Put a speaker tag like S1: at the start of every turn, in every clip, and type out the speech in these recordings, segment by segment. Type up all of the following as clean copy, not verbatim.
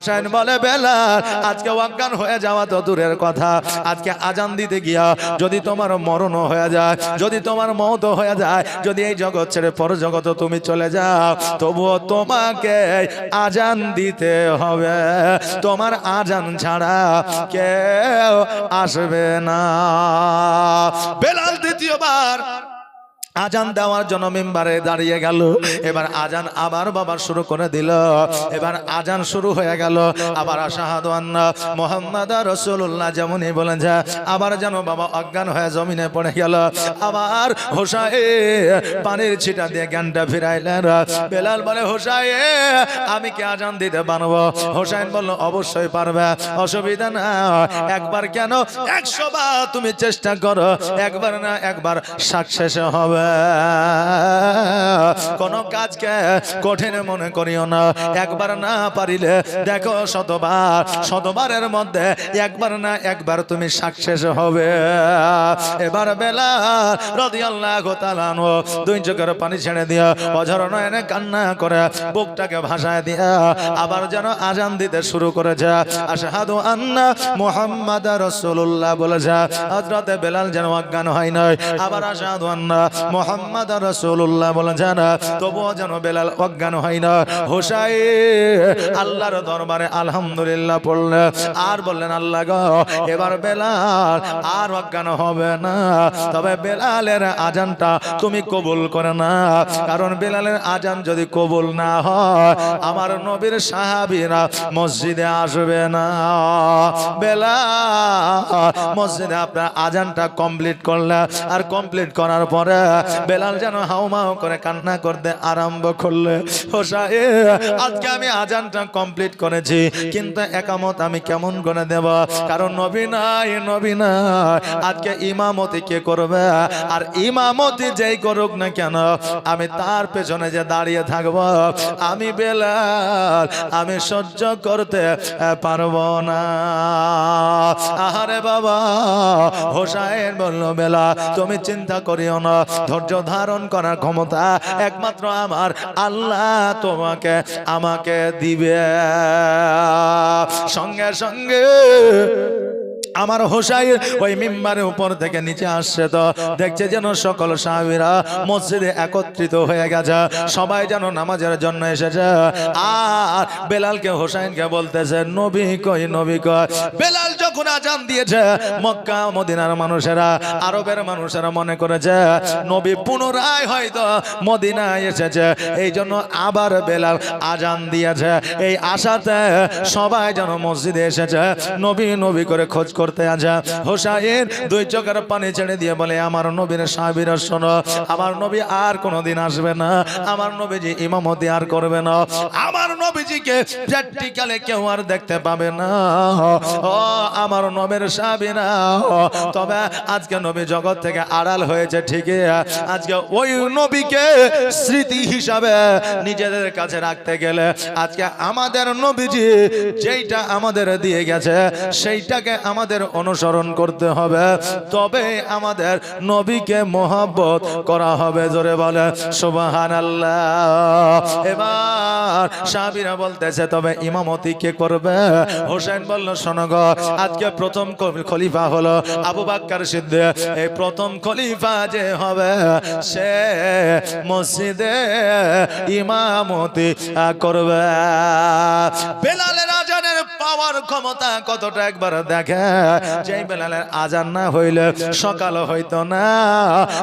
S1: হোসেন বলে বেলাল আজকে অজ্ঞান হয়ে যাওয়া তো দূরের কথা, আজকে আজান দিতে গিয়া যদি তোমার মরণ হয়ে যায়, যদি তোমার মওত হয়ে যায়, যদি এই জগৎ ছেড়ে পরজগতে তুমি চলে যাও, তবুও তোমাকে আজান দিতে হবে, তোমার আজান ছাড়া কেউ আসবে না। বেলাল দ্বিতীয়বার আজান দেওয়ার জন্য মিম্বারে দাঁড়িয়ে গেল। এবার আজান আবার বাবা শুরু করে দিল। এবার আজান শুরু হয়ে গেল। আবার আশহাদু আন্না মুহাম্মাদুর রাসূলুল্লাহ যেমনই বলেন যে আবার যেন বাবা অজ্ঞান হয়ে জমিনে পড়ে গেল। আবার হোসাইন পানির ছিটা দিয়ে জ্ঞানটা ফিরাইলেন। বেলাল বলে হোসাইন আমি কি আজান দিতে পারবো? হোসাইন বলল অবশ্যই পারবে, অসুবিধা না। একবার কেন 100 বার তুমি চেষ্টা করো, একবার না একবার সাকসেস হবে। কোন কাজকে কঠিন মনে করিও না, একবার না পারিলে দেখো শতবার, শতবারের মধ্যে একবার না একবার তুমি সাকসেস হবে। এবার বেলাল রাদিয়াল্লাহু তাআলা আনহু দুই চোখের পানি ছেড়ে দিয়া অঝর নয়নে কান্না করে বুকটাকে ভাসায় দিয়া আবার যেন আজান দিতে শুরু করেছে। আশহাদু আন্না মুহাম্মাদুর রাসূলুল্লাহ বলেছে। হযরতে বেলাল যেন অজ্ঞান হয় নাই, আবার আশহাদু আন্না মুহাম্মাদুর রাসূলুল্লাহ বলেছেন, তবুও যেন বেলাল অজ্ঞান হয় না। হোসাইন আল্লাহর দরবারে আলহামদুলিল্লাহ পড়লেন আর বললেন আল্লাহ গো এবার বেলাল আর অজ্ঞান হবে না, তবে বেলালের আজানটা তুমি কবুল করে না, কারণ বেলালের আজান যদি কবুল না হয় আমার নবীর সাহাবীরা মসজিদে আসবে না। বেলাল মসজিদে আপনার আজানটা কমপ্লিট করলেন, আর কমপ্লিট করার পরে বেলাল যেন হাউমাউ করে কান্না করতে আরম্ভ করলে। হোসাইন আজকে আমি আজানটা কমপ্লিট করেছি, কিন্তু একামত আমি কেমন করে দেব, কারণ নবী নাই, নবী নাই। আজকে ইমামতি কে করবে? আর ইমামতি যেই করুক না কেন আমি তার পেছনে যে দাঁড়িয়ে থাকবো, আমি বেলাল আমি সহ্য করতে পারবো না। আহারে বাবা, হোসাইন বলল বেলাল তুমি চিন্তা করিও না, ধৈর্য ধারণ করার ক্ষমতা একমাত্র আমার আল্লাহ তোমাকে আমাকে দিবে। সঙ্গে সঙ্গে আমার হোসাইন ওই মিম্বারের উপর থেকে নিচে আসছে, তো দেখছে যেন সকল সাহাবীরা মসজিদে একত্রিত হয়ে গেছে, সবাই যেন নামাজের জন্য এসেছে। আর বেলালকে হোসাইনকে বলতেছে নবী কই, নবী কই। বেলাল যখন আজান দিয়েছে মক্কা মদিনার মানুষেরা, আরবের মানুষেরা মনে করেছে নবী পুনরায় হয়তো মদিনায় এসেছে, এই জন্য আবার বেলাল আজান দিয়েছে। এই আশাতে সবাই যেন মসজিদে এসেছে, নবী নবী করে খোঁজ করতে আছে। হোসাইন দুই চোখের পানি ছেড়ে দিয়ে বলে আমার নবীর সাহাবীরা শোনো, আমার নবী আর কোনোদিন আসবে না, আমার নবীজি ইমামতি আর করবে না, আমার নবীজিকে প্র্যাকটিক্যালে কেউ আর দেখতে পাবে না। ও আমার নবীর সাহাবীরা, তবে আজকে নবী জগৎ থেকে আড়াল হয়েছে ঠিকই, আজকে ওই নবীকে স্মৃতি হিসাবে নিজেদের কাছে রাখতে গেলে আজকে আমাদের নবীজি যেইটা আমাদের দিয়ে গেছে সেইটাকে আমাদের অনুসরণ করতে হবে, তবে আমাদের নবীকে মহব্বত করা হবে। জোরে বলে সুবহানাল্লাহ। এবার সাহাবীরা বলতেছে তবে ইমামতি কে করবে? হোসেন বলল শোনো গো, আজকে প্রথম খলিফা হলো আবু বকর সিদ্দিক, এই প্রথম খলিফা যে হবে সে মসজিদে ইমামতি করবে। বেলালের আজানের পাওয়ার ক্ষমতা কতটা একবার দেখে। যেই বেলালের আজান না হইলে সকাল হইতো না,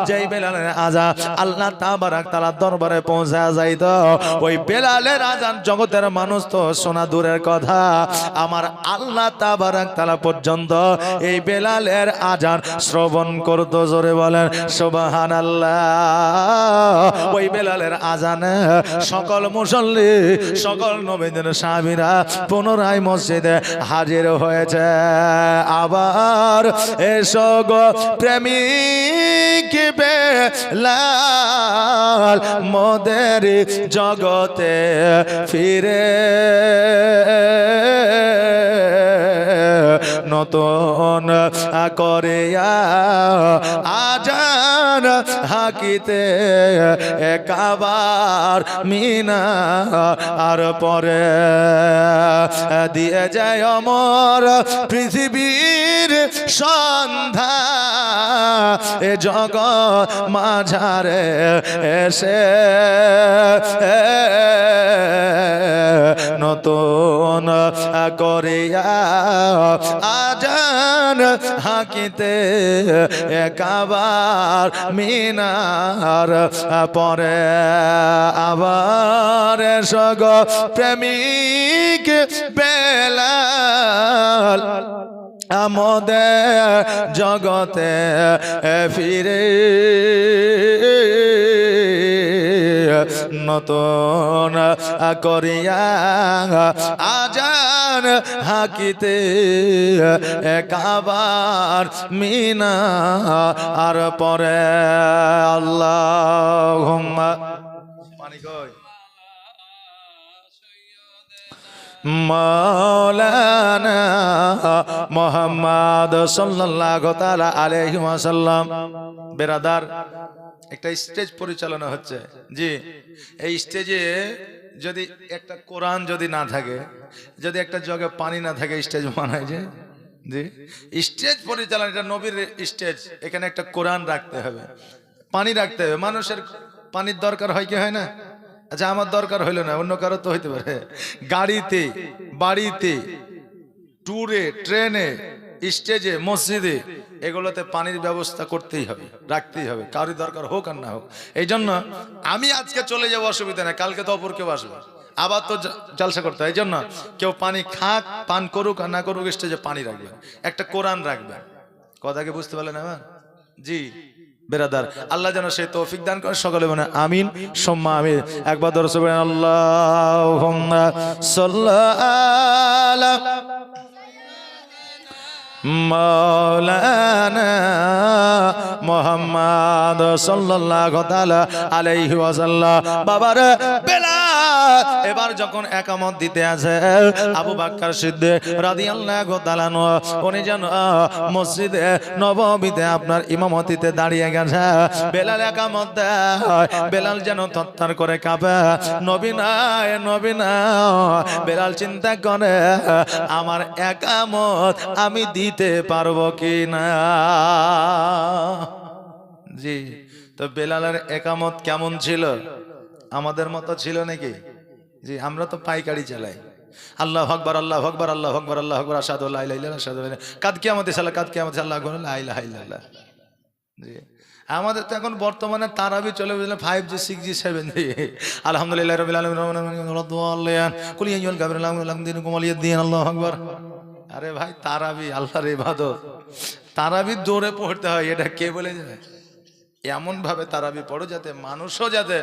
S1: যেই বেলালের আজান আল্লাহ তাবারক তাআলার দরবারে পৌঁছা যাইত, ওই বেলালের আজান জগতের মানুষ তো শোনা দূরের কথা, আমার আল্লাহ তাবারক তাআলা পর্যন্ত এই বেলালের আজান শ্রবণ করতো। জোরে বলেন সুবহানাল্লাহ। ওই বেলালের আজানে সকল মুসল্লি, সকল নবীদের সাহাবীরা পুনরায় মসজিদে হাজির হয়েছে। আবার এসো গো প্রেমিক বেলাল মোদের জগতে ফিরে, নতুন করে আজান হাকিতে কাবার মিনা আর পরে দিয়ে যায় অমর পৃথিবীর সন্ধ্যা এ জগৎ মাঝারে এসে নতুন করিয়া আজান হাকিতে কাবার মিনার পরে আবার সগ প্রেমিক বেলাল আমাদের জগতে ফিরে নতুন করিয়া আজান হাকিতে কাবার মিনা আর পরে আল্লাহুম্মা পানি কই মাওলানা মুহাম্মদ সাল্লাল্লাহু তাআলা আলাইহি ওয়াসাল্লাম। বেরাদার, একটা স্টেজ পরিচালনা হচ্ছে। জি, এই স্টেজে যদি একটা কোরআন যদি না থাকে, যদি একটা জগে পানি না থাকে, স্টেজ বানায় যে। জি, স্টেজ পরিচালনা, এটা নবীর স্টেজ। এখানে একটা কোরআন রাখতে হবে, পানি রাখতে হবে। মানুষের পানির দরকার হয় কি হয় না? আচ্ছা, আমার দরকার হইলো না, অন্য কারো তো হইতে পারে। গাড়িতে, বাড়িতে, ট্যুরে, ট্রেনে, স্টেজে, মসজিদে, এগুলোতে পানির ব্যবস্থা করতেই হবে, রাখতেই হবে, কারোর দরকার হোক আর না হোক। এই জন্য আমি আজকে চলে যাবো, অসুবিধা নেই, কালকে তো অপর কেউ আসবে, আবার তো জলসা করতে হয়। এই জন্য কেউ পানি খাক, পান করুক আর না করুক, স্টেজে পানি রাখবেন, একটা কোরআন রাখবেন। কথা কি বুঝতে পারলেন আমার? জি বেরাদার, আল্লাহ যেন সেই তৌফিক দান করে। সকলে বলেন আমিন সুম্মা আমিন। একবার দরুদ পড়েন, আল্লাহুম্মা সাল্লি আলা মাওলানা মুহাম্মদ সাল্লাল্লাহু তাআলা আলাইহি ওয়াসাল্লাম। বাবারে বেলাল এবার যখন একামত দিতে আছে, আবু বকর সিদ্দিক রাদিয়াল্লাহু তাআলা উনি যেন মসজিদে নববীতে আপনার ইমামতিতে দাঁড়িয়ে গেছে। বেলাল একামত দেয়, বেলাল যেন থরথর করে কাঁপে। নবী নাই, নবী নাই। বেলাল চিন্তা করে, আমার একামত আমি দিতে পারবো কি না। জি, তো বেলালের একামত কেমন ছিল? আমাদের মতো ছিল নাকি? জি, আমরা তো পাইকারি চালাই। আল্লাহু আকবার, আল্লাহু আকবার, আল্লাহু আকবার, আল্লাহু আকবার, আশহাদু আল্লা ইলাহা ইল্লাল্লাহ, আশহাদু আন্না কাদ কিয়ামতিস সালাহ, কাদ কিয়ামতিস আল্লাহু আকবার, লা ইলাহা ইল্লাল্লাহ। জি, আমাদের তো এখন বর্তমানে তারাবি চলে বুঝলেন 5G 6G 7G। আলহামদুলিল্লাহ রাব্বিল আলামিন কুল ইয়া আইয়ুহাল কাফিরুন লাকুম দীনুকুম ওয়ালিয়া দ্বীন। আল্লাহু আকবার। আরে ভাই, তারাবি আল্লাহর ইবাদত, তারাবি জোরে পড়তে হয়। এটা কে বলে যায়? এমন ভাবে তারাবি পড়ো যাতে মানুষও যাতে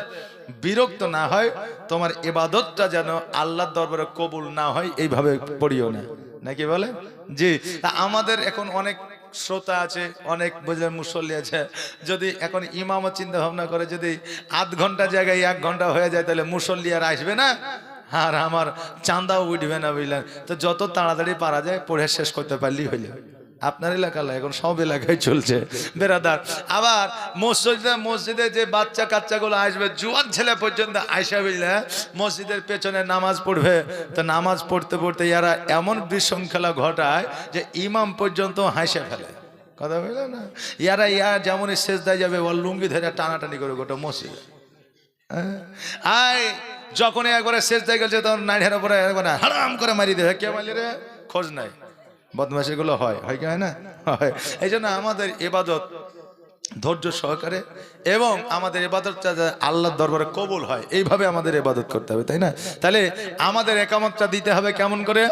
S1: বিরক্ত না হয়, তোমার ইবাদতটা যেন আল্লাহর দরবারে কবুল না হয়, এইভাবে পড়িও না, নাকি বলে? জি, আমাদের এখন অনেক শ্রোতা আছে, অনেক বুঝলেন মুসল্লি আছে। যদি এখন ইমামও চিন্তা ভাবনা করে, যদি আধ ঘন্টা জায়গায় 1 ঘন্টা হয়ে যায়, তাহলে মুসল্লি আর আসবে না, আর আমার চাঁদাও উঠবে না, বুঝলেন? তো যত তাড়াতাড়ি পারা যায় পড়ে শেষ করতে পারলেই হইল। আপনার এলাকা এখন সব এলাকায় চলছে বেরাদার। আবার মসজিদে যে বাচ্চা কাচ্চাগুলো আসবে, জুয়ান ছেলে পর্যন্ত আয়সা, বুঝলে, মসজিদের পেছনে নামাজ পড়বে। তো নামাজ পড়তে পড়তে এরা এমন বিশৃঙ্খলা ঘটায় যে ইমাম পর্যন্ত হাসে ফেলে। কথা বললে না? ইয়ারা যেমন সেজদায় যাবে, ওর লুঙ্গি ধরে টানাটানি করে গোটা মসজিদ। আয় যখন একবারে সেজদায় গেছে, তখন নাইডের উপরে হারাম করে মারি দেবে। কে মারি রে? খোঁজ নাই। বদমাশি গুলো হয় কি হয় না? হয়। এই জন্য আমাদের ইবাদত ধৈর্য সহকারে এবং আমাদের ইবাদতটা আল্লাহর দরবারে কবুল হয়, এইভাবে আমাদের ইবাদত করতে হবে, তাই না? তাহলে আমাদের একামতটা দিতে হবে কেমন করে?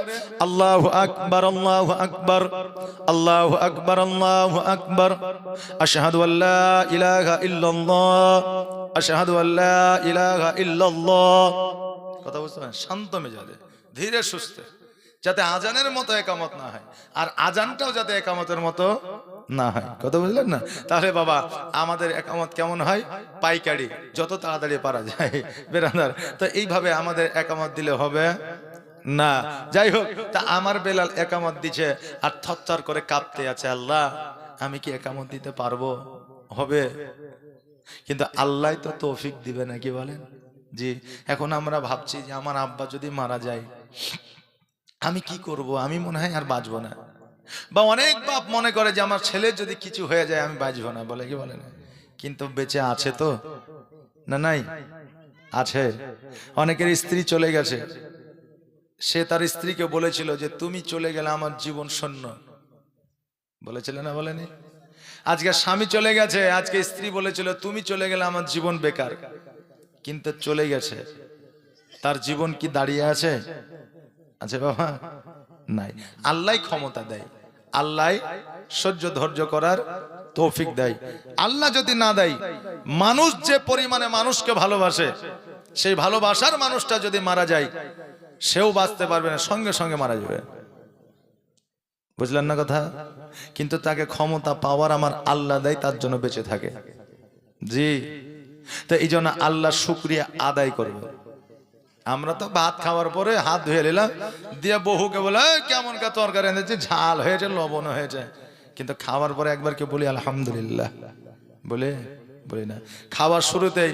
S1: আল্লাহু আকবার, আল্লাহু আকবার, আল্লাহু আকবার, আল্লাহু আকবার, আশহাদু আল্লা ইলাহা ইল্লাল্লাহ, আশহাদু আল্লা ইলাহা ইল্লাল্লাহ। কথা বুঝতে পারেন? শান্ত মেজাজে, ধীরে সুস্থে, যাতে আজানের মতো একামত না হয়, আর আজানটাও যাতে একামতের মতো না হয়। কথা বুঝলেন না? তাহলে বাবা আমাদের একামত কেমন হয়? পাইকারি, যত তাড়াতাড়ি পারা যায় বেরাদার। তো এইভাবে আমাদের একামত দিলে হবে। না। যাই হোক, তা আমার বেলাল একামত দিছে আর থরথর করে কাঁপতে আছে, আল্লাহ আমি কি একামত দিতে পারবো? হবে? কিন্তু আল্লাহ তো তৌফিক দিবে নাকি বলেন? জি। এখন আমরা ভাবছি যে আমার আব্বা যদি মারা যায় আমি কি করব, আমি মনে হয় আর বাঁচবো না। বা অনেক বাপ মনে করে যে আমার ছেলের যদি কিছু হয়ে যায় আমি বাঁচবো না, বলে কি বলে না? কিন্তু বেঁচে আছে তো, না নাই? আছে। অনেকের স্ত্রী চলে গেছে, সে তার স্ত্রীকে বলেছিল যে তুমি চলে গেলে আমার জীবন শূন্য, বলেছিল না বলেনি? আজকে স্বামী চলে গেছে, আজকে স্ত্রী বলেছিল তুমি চলে গেলে আমার জীবন বেকার, কিন্তু চলে গেছে, তার জীবন কি দাঁড়িয়ে আছে? আছে বাবা? নাই। আল্লাহ ক্ষমতা দেয়, আল্লাহ সহ্য ধৈর্য করার তৌফিক দেয়। আল্লাহ যদি না দেয়, মানুষ যে পরিমাণে মানুষকে ভালোবাসে, সেই ভালোবাসার মানুষটা যদি মারা যায় সেও বাঁচতে পারবে না, সঙ্গে সঙ্গে মারা যাবে। বুঝলেন না কথা? কিন্তু তাকে ক্ষমতা পাওয়ার আমার আল্লাহ দেয়, তার জন্য বেঁচে থাকে। জি। তো এই জন্য আল্লাহ শুকরিয়া আদায় করবে। আমরা তো ভাত খাওয়ার পরে হাত ধুয়ে নিলাম, দিয়ে বহুকে বলে কেমন কা তরকারি এনেছে, ঝাল হয়েছে, লবণ হয়েছে, কিন্তু খাওয়ার পরে একবার কে বলি আলহামদুলিল্লাহ? বলে? বলি না। খাওয়ার শুরুতেই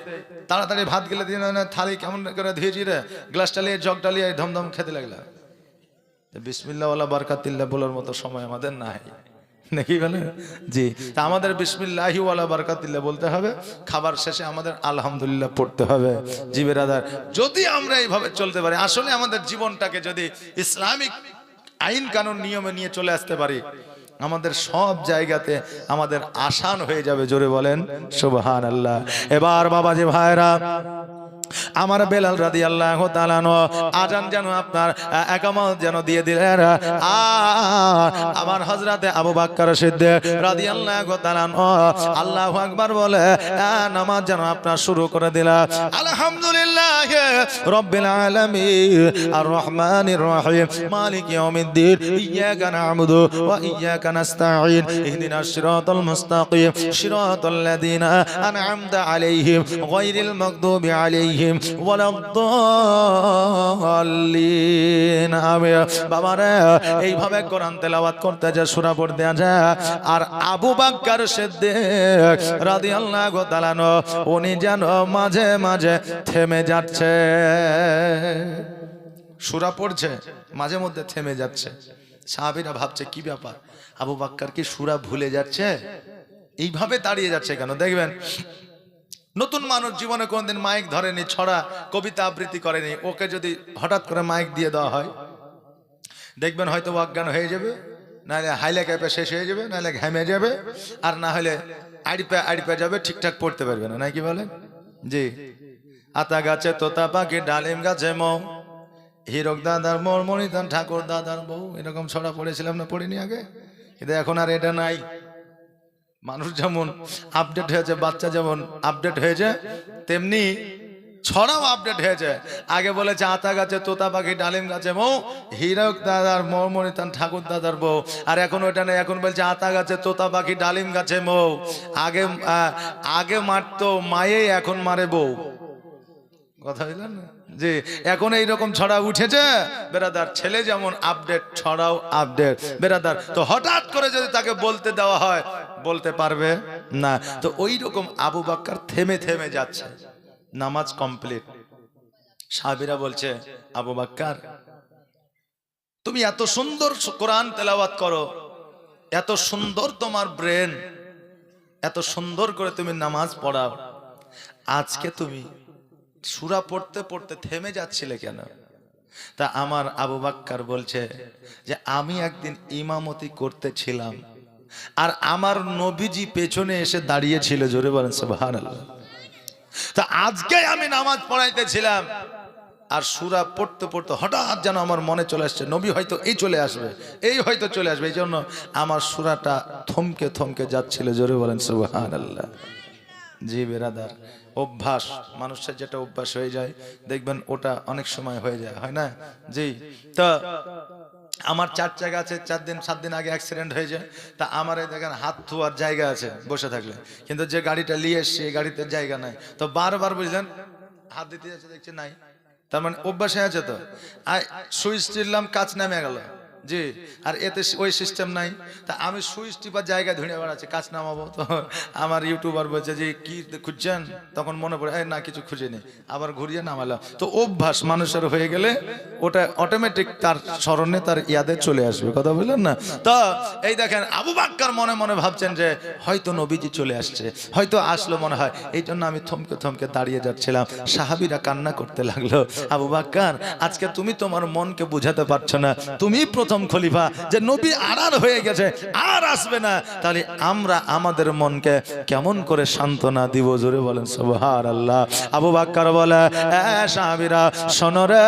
S1: তাড়াতাড়ি ভাত গেলে দিয়ে না, থালি কেমন করে ধুয়েছি রে, গ্লাসটা নিয়ে জগটা নিয়ে ধমধম খেতে লাগলা। বিসমিল্লাহ ওয়ালা বারকাতিল্লাহ বলার মতো সময় আমাদের নাই, নাকি বলে? জি। তা আমাদের বিসমিল্লাহি ওয়ালা বারকাতিল্লাহ বলতে হবে, খাবার শেষে আমাদের আলহামদুলিল্লাহ পড়তে হবে। জি বেরাদার, যদি আমরা এইভাবে চলতে পারি, আসলে আমাদের জীবনটাকে যদি ইসলামিক আইন কানুন নিয়মে নিয়ে চলে আসতে পারি, আমাদের সব জায়গাতে আমাদের আসান হয়ে যাবে। জোরে বলেন সুবহানাল্লাহ। এবার বাবাজি ভাইরা, আমার বেলাল রাদিয়াল্লাহু তাআলা আজান যেন আপনার একামত যেন দিয়ে দিলেন, আর আমার হযরতে আবু বকর সিদ্দিক রাদিয়াল্লাহু তাআলা আল্লাহু আকবার বলে নামাজ যেন আপনার শুরু করে দিলেন। আলহামদুলিল্লাহ রাব্বিল আলামিন আর রহমানির রহিম মালিক ইয়াউমিদ্দিন ইয়্যাকা না'বুদু ওয়া ইয়্যাকা নাস্তাঈন ইহদিনাস সিরাতাল মুস্তাকিম সিরাতাল লাযিনা আন'আমতা আলাইহিম গায়রিল মাগদুবি আলাইহিম ওয়ালাদ-দাল্লিন। আমিন। বাবারে, এইভাবে কোরআন তেলাওয়াত করতে যে সূরা পড়তে আছে, আর আবু বকর সিদ্দিক রাদিয়াল্লাহু তাআলা উনি যেন মাঝে মাঝে থেমে যাচ্ছে, সূরা পড়ছে মাঝে মধ্যে থেমে যাচ্ছে। সাহাবীরা ভাবছে কি ব্যাপার, আবু বকর কি সূরা ভুলে যাচ্ছে, এইভাবে দাঁড়িয়ে যাচ্ছে কেন? দেখবেন নতুন মানুষ জীবনে কোনদিন মাইক ধরেনি, ছড়া কবিতা আবৃত্তি করেনি, ওকে যদি হঠাৎ করে মাইক দিয়ে দেওয়া হয়, দেখবেন হয়তো অজ্ঞান হয়ে যাবে, নাহলে হাইলে ক্যাপে শেষ হয়ে যাবে, নাহলে ঘেমে যাবে, আর না হলে আড়িপে যাবে, ঠিকঠাক পড়তে পারবে না, নাকি বলেন? জি। আতা গাছে তোতা পাখি, ডালিম গাছে মৌ, হীরক দাদার মোর, মণিধন ঠাকুর দাদার বউ, এরকম ছড়া পড়েছিলাম না, পড়িনি আগে? কিন্তু এখন আর এটা নাই। মানুষ যেমন আপডেট হয়েছে, বাচ্চা যেমন আপডেট হয়েছে, তেমনি ছড়াও আপডেট হয়েছে। আগে বলেছে আতা গাছে তোতা পাখি, ডালিম গাছে মৌ, হীরক দাদার মোর, মণিধন ঠাকুর দাদার বউ, আর এখন ওইটা নেই, এখন বলছে আতা গাছে তোতা পাখি, ডালিম গাছে মৌ। আগে মারতো মায়ে, এখন মারে বউ। কথা বললেন না? জি। এখন এইরকম ছড়া উঠেছে বেরাদার, ছেলে যেমন আপডেট, ছড়াও আপডেট বেরাদার। তো হঠাৎ করে যদি তাকে বলতে দেওয়া হয়, বলতে পারবে না। তো ওই রকম আবু বকর থেমে থেমে যাচ্ছে, নামাজ কমপ্লিট। সাহাবীরা বলছে আবু বকর তুমি এত সুন্দর কোরআন তেলাওয়াত করো, এত সুন্দর তোমার ব্রেন, এত সুন্দর করে তুমি নামাজ পড়াও, আজকে তুমি সূরা পড়তে পড়তে থেমে যাচ্ছিলে কেন? তা আমার আবু বকর বলছে যে আমি একদিন ইমামতি করতেছিলাম, আর আমার নবীজি পেছনে এসে দাঁড়িয়েছিল। জোরে বলেন সুবহানাল্লাহ। তা আজকে আমি নামাজ পড়াইতেছিলাম, আর সূরা পড়তে পড়তে হঠাৎ যেন আমার মনে চলে আসছে নবী হয়তো এই চলে আসবে, এই হয়তো চলে আসবে, এই জন্য আমার সূরাটা থমকে থমকে যাচ্ছিল। জোরে বলেন সুবহানাল্লাহ। জি বেরাদার, অভ্যাস, মানুষের যেটা অভ্যাস হয়ে যায় দেখবেন ওটা অনেক সময় হয়ে যায়, হয় না? জি। তো আমার 4 জায়গা আছে, 4 দিন আগে অ্যাক্সিডেন্ট হয়ে যায়। তা আমার এই দেখেন হাত ধোয়ার জায়গা আছে বসে থাকলে, কিন্তু যে গাড়িটা নিয়ে এসছে এই গাড়িতে জায়গা নাই। তো বারবার বুঝলেন হাত দিতে যাচ্ছে, দেখছে নাই, তার মানে অভ্যাসে আছে তো। সুইচ টিপলাম, কাজ নামে গেল, জি। আর এতে ওই সিস্টেম নাই। তা আমি সুইচ টিপার জায়গায় ধরে বেড়াচ্ছি, কাজ নামাবো তো আমার ইউটিউবার বলছে যে কি খুঁজছেন, তখন মনে পড়ে না কিছু খুঁজেনি, আবার ঘুরিয়ে নামালাম। তো অভ্যাস মানুষের হয়ে গেলে ওটা অটোমেটিক তার স্মরণে তার ইয়াদে চলে আসবে, কথা বললেন না? তো এই দেখেন আবু বাক্কার মনে মনে ভাবছেন যে হয়তো নবীজি চলে আসছে, হয়তো আসলো মনে হয়, এই জন্য আমি থমকে থমকে দাঁড়িয়ে যাচ্ছিলাম। সাহাবীরা কান্না করতে লাগলো, আবু বাক্কার আজকে তুমি তোমার মনকে বুঝাতে পারছো না, তুমি প্রথম খলিফা, যে নবী আড়াল হয়ে গেছে আর আসবে না, তাহলে আমরা আমাদের মনকে কেমন করে সান্ত্বনা দিব? জোরে বলেন সুবহানাল্লাহ। আবু বাক্কার বলে, সাহাবীরা শোনো রে,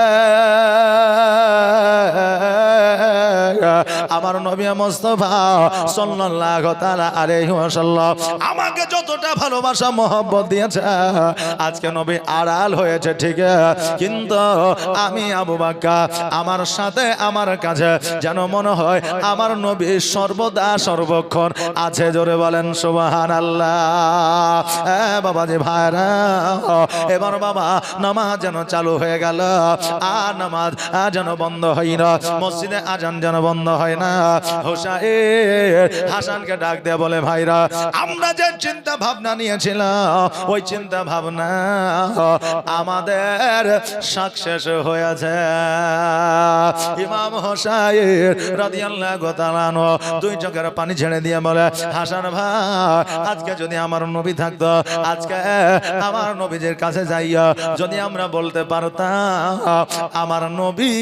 S1: আমার নবী মুস্তাফা সাল্লাল্লাহু তাআলা আলাইহি ওয়াসাল্লাম আমাকে যতটা ভালোবাসা মহব্বত দিয়েছে, আজকে নবী আড়াল হয়েছে ঠিক, কিন্তু আমি আবু বাক্কার আমার সাথে আমার কাছে যেন মনে হয় আমার নবী সর্বদা সর্বক্ষণ আছে। জোরে বলেন সুবহানাল্লাহ। বাবাজি ভাইরা, এবার বাবা নামাজ যেন চালু হয়ে গেল, আর নামাজ যেন বন্ধ হয় না, মসজিদে আজান যেন বন্ধ হয় না। হুসাইন হাসানকে ডাক দিয়ে বলে, ভাইরা আমরা যে চিন্তা ভাবনা নিয়েছিলাম ওই চিন্তা ভাবনা আমাদের সাকসেস হয়েছে। ইমাম হুসাইন রাদিয়াল্লাহু তাআলা আনহু দুই চোখের পানি ছেড়ে দিয়ে বলে, হাসান ভাই আজকে যদি আমার নবী থাকতো, আজকে আমার নবীজির কাছে যাইয়া যদি আমরা বলতে পারতাম আমার নবী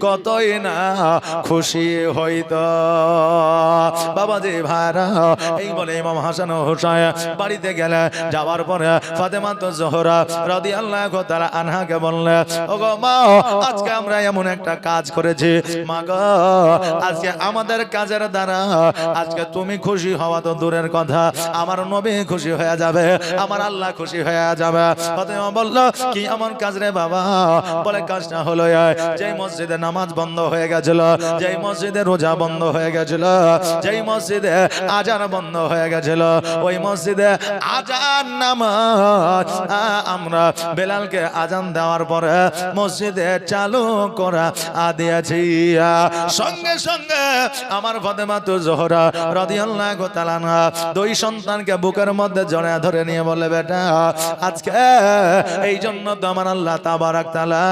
S1: কতই না খুশি হইতো। বাবাজি ভাইরা, এই বলে ইমাম হাসান ও হুসাইন বাড়িতে গেলে, যাওয়ার পরে ফাতেমা তো জোহরা রাদিয়াল্লাহু তাআলা আনহাকে বললে, ওগো মা আজকে আমরা এমন একটা কাজ করেছি মা গো, আজকে আমাদের কাজের দ্বারা আজকে তুমি খুশি হওয়া তো দূরের কথা, আমার নবী খুশি হয়ে যাবে, আমার আল্লাহ খুশি হয়ে যাবে। ফাতেমা বলল, কি এমন কাজ রে বাবা? বলে, কাজটা হলো যেই মসজিদে নামাজ বন্ধ হয়ে গেছিল, যেই মসজিদে রোজা বন্ধ হয়ে গেছিল, যেই মসজিদে আজান বন্ধ হয়ে গেছিল, ওই মসজিদে আজান নামাজ আমরা বেলালকে আজান দেওয়ার পরে মসজিদে চালু করা দিয়েছি। সঙ্গে সঙ্গে আমার ফাতেমা তো জোহরা রাদিয়াল্লাহু তাআলা আনহা দুই সন্তানকে বুকের মধ্যে জড়িয়ে ধরে নিয়ে বলে, বেটা আজকে এই জন্য তো আমার আল্লাহ তাবারাক তাআলা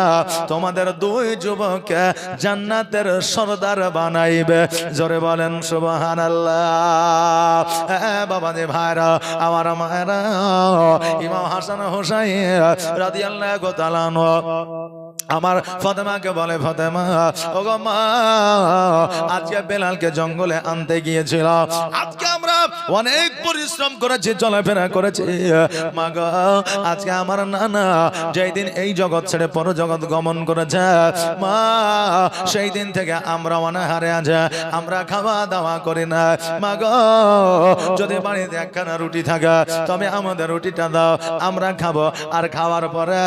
S1: তোমাদের দুই যুবককে জান্নাতের সরদার বানাইবে। জোরে বলেন সুবহানাল্লাহ। বাবাজি ভাইরা, আমার মায়েরা, ইমাম হাসান হুসাইন রাদিয়াল্লাহু তাআলা আনহু আমার ফাতেমাকে বলে, ফাতেমা ওগো মা আজকে বেলালকে জঙ্গলে আনতে গিয়েছিলাম, আজকে আমরা অনেক পরিশ্রম করেছি, চলাফেরা করেছি মা গো, আজকে আমার নানা যেই দিন এই জগৎ ছেড়ে পর জগৎ গমন করেছে মা, সেই দিন থেকে আমরা অনাহারে আছি, আমরা খাওয়া দাওয়া করি না মা গো, যদি বাড়িতে একখানা রুটি থাকে তবে আমাদের রুটিটা দাও, আমরা খাবো, আর খাওয়ার পরে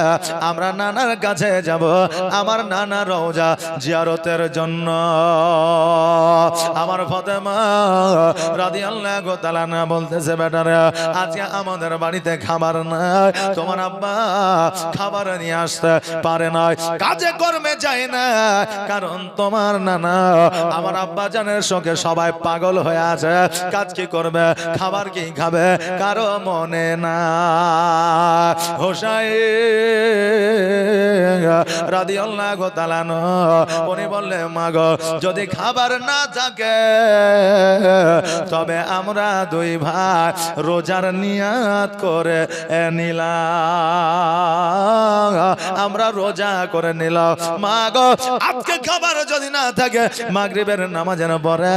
S1: আমরা নানার কাছে যাব, আমার নানা রওজা জিয়ারতের জন্য। আমার ফাতেমা রাদিয়াল্লাহু তাআলা না বলতেছে, বেটারে আজকে আমাদের বাড়িতে খাবার নাই, তোমার আব্বা খাবার নিয়ে আসতে পারে না, কাজে কর্মে যায় না, কারণ তোমার নানা আমার আব্বা জানের শোকে সবাই পাগল হয়ে আছে, কাজ কি করবে, খাবার কি খাবে, কারো মনে না। হুসাইন রাদিয়াল্লাহু তাআলা উনি বললেন, মা গো যদি খাবার না থাকে তবে আমরা দুই ভাই রোজার নিয়াত করে নিলাম, আমরা রোজা করে নিলাম মা গো, আজকে খাবার যদি না থাকে মাগরিবের নামাজের পরে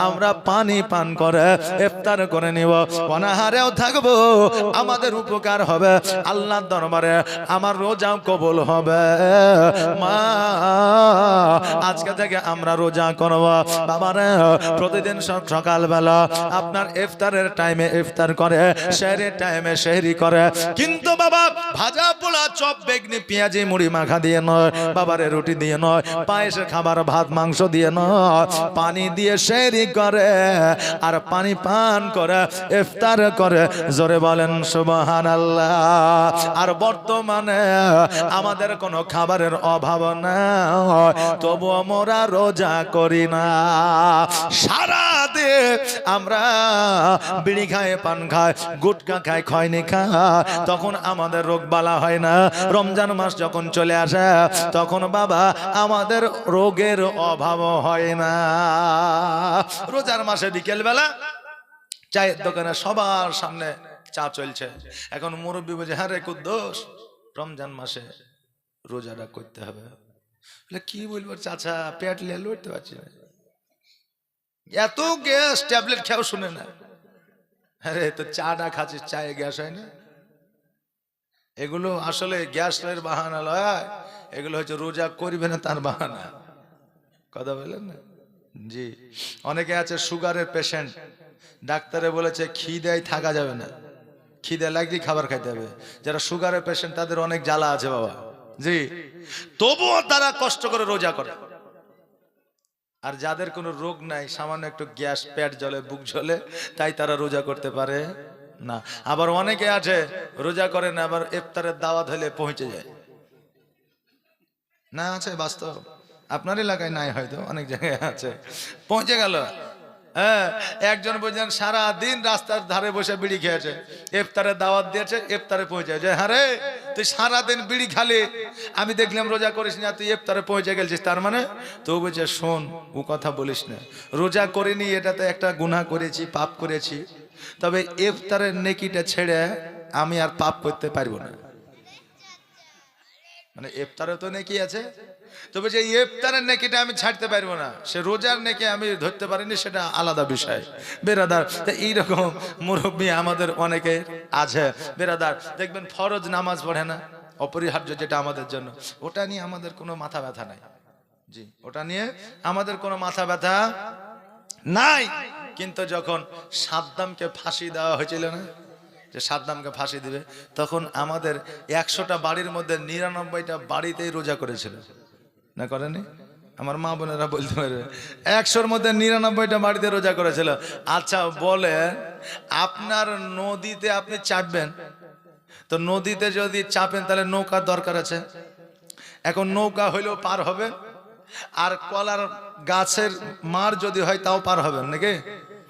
S1: আমরা পানি পান করে ইফতার করে নিব, অনাহারেও থাকবো, আমাদের উপকার হবে, আল্লাহর দরবারে আমার রোজা কবুল হবে মা, আজকে থেকে আমরা রোজা করব। বাবারে প্রতিদিন সকালবেলা আপনার ইফতারের টাইমে ইফতার করে, সেহরির টাইমে সেহরি করে। কিন্তু বাবা ভাজা পোড়া চপ বেগনি পেঁয়াজি মুড়ি মাখা দিয়ে নয়, বাবারে রুটি দিয়ে নয়, পায়েসের খাবার ভাত মাংস দিয়ে নয়, পানি দিয়ে সেহরি করে আর পানি পান করে ইফতার করে। জোরে বলেন সুবহানাল্লাহ। আর বর্তমানে আমাদের কোনো খাবারের অভাব নাই, তবুও মোরা রোজা করি না। সারা দিন আমরা বিড়ি খায়, পান খায়, গুটকা খায়, খয়নি খায়, তখন আমাদের রোগ বালা হয় না। রমজান মাস যখন চলে আসে তখন বাবা আমাদের রোগের অভাব হয় না। রোজার মাসে বিকেল বেলা চায়ের দোকানে সবার সামনে চা চলছে। এখন মুরব্বী বলছে, হ্যাঁ রে কুদ্দোস, রমজান মাসে রোজাটা করতে হবে। কি বলবো চাচা, পেট লিয়ে লড়তে পারছি না, এত গ্যাস, ট্যাবলেট খেয়েও শুনে না। আরে তো চাটা খাচ্ছিস, চায়ে গ্যাস হয় না? এগুলো আসলে গ্যাসের বাহানা লয়, এগুলো হচ্ছে রোজা করবে না তার বাহানা। কথা বলেন না জি। অনেকে আছে সুগারের পেশেন্ট, ডাক্তারে বলেছে খিদেয় থাকা যাবে না, খিদে লাগলেই খাবার খাইতে হবে। যারা সুগারের পেশেন্ট তাদের অনেক জ্বালা আছে বাবা জি, তবুও তারা কষ্ট করে রোজা করে। আর যাদের কোনো রোগ নাই, সামান্য একটু গ্যাস, পেট জ্বলে, বুক জ্বলে, তাই তারা রোজা করতে পারে না। আবার অনেকে আছে রোজা করে না, আবার ইফতারের দাওয়াত হলে পৌঁছে যায় না। আছে বাস্তব, আপনার এলাকায় নাই হয়তো, অনেক জায়গায় আছে, পৌঁছে গেল। হ্যাঁ, একজন বলছেন সারা দিন রাস্তার ধারে বসে বিড়ি খেয়েছে, ইফতারের দাওয়াত দিয়েছে, ইফতারে পৌঁছে যায়। হ্যাঁ রে, তুই সারাদিন বিড়ি খালি, আমি দেখলাম রোজা করিস না, তুই ইফতারে পৌঁছে গেছিস, তার মানে? তো বলছে শোন, ও কথা বলিস না, রোজা করিনি এটাতে একটা গুনাহ করেছি, পাপ করেছি, তবে ইফতারের নেকিটা ছেড়ে আমি আর পাপ করতে পারবো না। মানে ইফতারে তো নেকি আছে, তবে যে ইফতারের নেকিটা আমি ছাড়তে পারবো না, সে রোজার নেকি আমি ধরতে পারিনি, সেটা আলাদা বিষয় বেরাদার। এইরকম মুরব্বী আমাদের অনেকে আছে বেরাদার, দেখবেন ফরজ নামাজ পড়ে না, অপরিহার্য যেটা আমাদের জন্য, ওটা নিয়ে আমাদের কোনো মাথা ব্যথা নাই জি, ওটা নিয়ে আমাদের কোনো মাথা ব্যথা নাই। কিন্তু যখন সাদ্দামকে ফাঁসি দেওয়া হয়েছিল না, যে সাদ্দামকে ফাঁসি দিবে, তখন আমাদের 100টা বাড়ির মধ্যে 99টা বাড়িতেই রোজা করেছিল না, করেনি? আমার মা বোনেরা বলতে পারবে, 100-র মধ্যে 99টা বাড়িতে রোজা করেছিল। আচ্ছা বলেন, আপনার নদীতে আপনি চাপবেন, তো নদীতে যদি চাপেন তাহলে নৌকার দরকার আছে। এখন নৌকা হইলেও পার হবে, আর কলার গাছের মার যদি হয় তাও পার হবেন নাকি?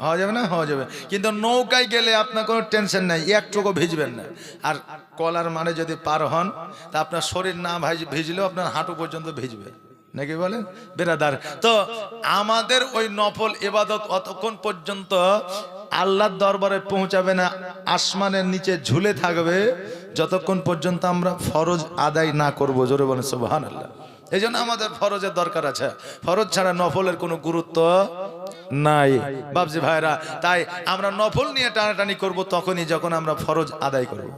S1: হওয়া যাবে না? হওয়া যাবে। কিন্তু নৌকায় গেলে আপনার কোনো টেনশন নাই, একটুকু ভিজবেন না। আর কলার মানে যদি পার হন, তা আপনার শরীর না ভিজলেও আপনার হাঁটু পর্যন্ত ভিজবে নাকি বলেন বেরাদার? তো আমাদের ওই নফল ইবাদত অতক্ষণ পর্যন্ত আল্লাহর দরবারে পৌঁছাবে না, আসমানের নিচে ঝুলে থাকবে, যতক্ষণ পর্যন্ত আমরা ফরজ আদায় না করব। জোরে বলেন সুবহানাল্লাহ। এই জন্য আমাদের ফরজের দরকার আছে, ফরজ ছাড়া নফলের কোনো গুরুত্ব নাই বাবজি ভাইরা। তাই আমরা নফল নিয়ে টানাটানি করব তখনই যখন আমরা ফরজ আদায় করব,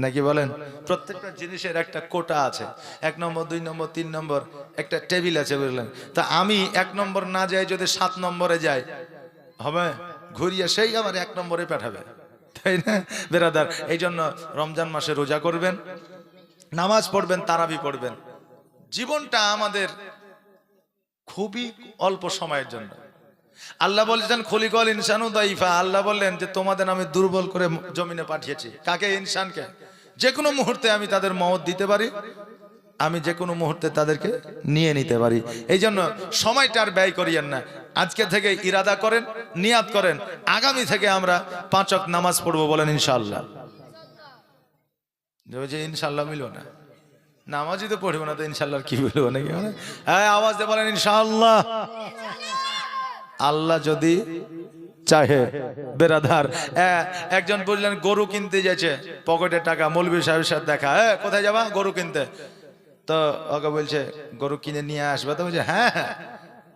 S1: নাকি বলেন? প্রত্যেকটা জিনিসের একটা কোটা আছে, 1 নম্বর 2 নম্বর 3 নম্বর একটা টেবিল আছে, বুঝলেন? তা আমি 1 নম্বর না যাই, যদি 7 নম্বরে যাই হবে, ঘুরিয়ে সেই আবার 1 নম্বরে পাঠাবে, তাই না বেরাদার? এই জন্য রমজান মাসে রোজা করবেন, নামাজ পড়বেন, তারাবি পড়বেন। জীবনটা আমাদের খুবই অল্প সময়ের জন্য। আল্লাহ বলেছেন খলিকল ইনসানু দাইফা, আল্লাহ বললেন যে তোমাদের আমি দুর্বল করে জমিনে পাঠিয়েছি। কাকে? ইনসানকে। যে কোনো মুহূর্তে আমি তাদের মওত দিতে পারি, আমি যে কোনো মুহূর্তে তাদেরকে নিয়ে নিতে পারি। এই জন্য সময়টা আর ব্যয় করিয়েন না, আজকে থেকে ইরাদা করেন, নিয়াত করেন, আগামী থেকে আমরা 5 ওয়াক্ত নামাজ পড়বো। বলেন ইনশাআল্লাহ। যে ইনশাআল্লাহ মিলব না, নামাজই তো পড়বো না, তো ইনশাআল্লাহ কি বলবো নাকি? হ্যাঁ, আওয়াজ দিয়ে বলেন ইনশাআল্লাহ। আল্লাহ যদি চাহে বেরাদার। একজন বললেন গরু কিনতে যাচ্ছে, পকেটে টাকা, মৌলভী সাহেবের সাথে দেখা, কোথায় যাবা? গরু কিনতে। তো ওকে বলছে গরু কিনে নিয়ে আসবে, তো বলছে হ্যাঁ হ্যাঁ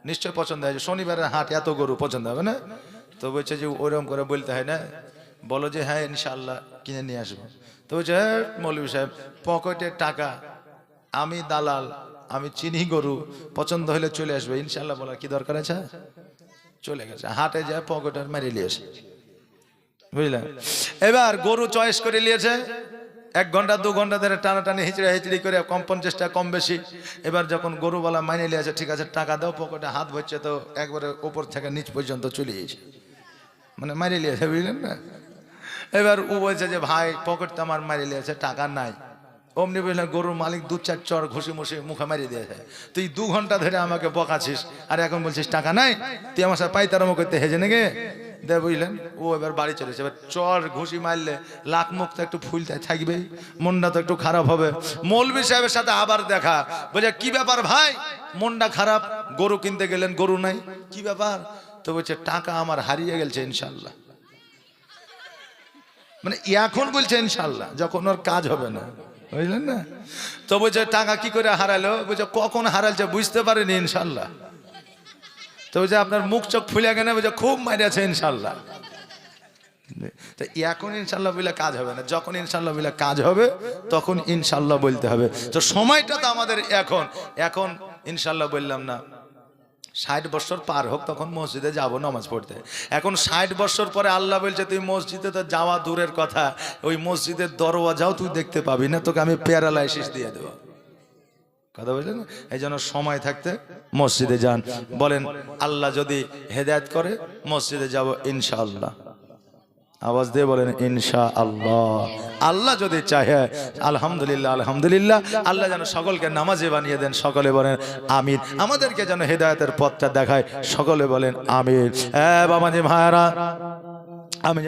S1: নিশ্চয় পছন্দ হয়েছে, শনিবারের হাট, এত গরু পছন্দ হবে না? তো বলছে যে ওরকম করে বলতে হয় না, বলো যে হ্যাঁ ইনশাআল্লাহ কিনে নিয়ে আসবো। তো বলছে হ্যাঁ মৌলভী সাহেব, পকেটে টাকা, আমি দালাল, আমি চিনি গরু, পছন্দ হলে চলে আসবে, ইনশাআল্লাহ বলার কি দরকার আছে? চলে গেছে, হাটে যায় পকেটের মেরে নিয়ে আসে। বুঝলেন? এবার গরু চয়েস করে নিয়েছে, 1 ঘন্টা 2 ঘন্টা ধরে টানাটানি হিচড়ে হিচড়ি করে কম 50 টাকা কম বেশি। এবার যখন গরুওয়ালা মাইনে নিয়েছে, ঠিক আছে টাকা দাও, পকেটে হাত ভরছে তো একবারে উপর থেকে নিচ পর্যন্ত চলে গেছে, মানে মাইনে নিয়েছে, বুঝলেন না? এবার ও বলছে যে ভাই পকেট তো আমার মারি নিয়েছে, টাকা নাই। অমনি বুঝলেন গরুর মালিক 2-4 চর ঘুষি মুষি মুখে মারিয়ে দিয়েছে, তুই 2 ঘন্টা ধরে আমাকে বকাছিস আর এখন বলছিস টাকা নাই, তুই আমার সাথে পাইতারামো করতে হেজে নেগে দে, বুঝলেন? ও এবার বাড়ি চলেছে। এবার চর ঘুষি মারলে লাখ মুখ তো একটু ফুলতে থাকবেই, মনটা তো একটু খারাপ হবে। মৌলভী সাহেবের সাথে আবার দেখা, বলছে কি ব্যাপার ভাই, মনটা খারাপ, গরু কিনতে গেলেন গরু নাই, কি ব্যাপার? তো বলছে টাকা আমার হারিয়ে গেছে ইনশাল্লাহ। মানে এখন বলছে ইনশাল্লাহ, যখন ওর কাজ হবে না, বুঝলেন না? তো বলছে টাকা কি করে হারালো? বলছে কখন হারালছে বুঝতে পারেনি ইনশাল্লাহ। তো বলছে আপনার মুখ চোখ ফুলে গেলে, বলছে খুব মারিয়াছে ইনশাল্লাহ। তো এখন ইনশাল্লাহ বলে কাজ হবে না, যখন ইনশাল্লাহ বলে কাজ হবে তখন ইনশাল্লাহ বলতে হবে। তো সময়টা তো আমাদের এখন, এখন ইনশাল্লাহ বললাম না, 60 বছর পার হোক তখন মসজিদে যাব নামাজ পড়তে। এখন 60 বছর পরে আল্লাহ বলছে তুই মসজিদে তো যাওয়া দূরের কথা, ওই মসজিদের দরওয়াজাও তুই দেখতে পাবি না, তোকে আমি প্যারালাইসিস দিয়ে দেবো। কথা বলছেন? এই জন্য সময় থাকতে মসজিদে যান। বলেন আল্লাহ যদি হেদায়েত করে মসজিদে যাব ইনশাআল্লাহ। আওয়াজ দিয়ে বলেন ইনশাআল্লাহ। আল্লাহ যদি চাহে, আলহামদুলিল্লাহ আলহামদুলিল্লাহ। আল্লাহ যেন সকলকে নামাজি বানিয়ে দেন, সকলে বলেন আমিন। আমাদেরকে যেন হেদায়েতের পথটা দেখায়, সকলে বলেন আমিন। বাবাজি ভাইরা, আমি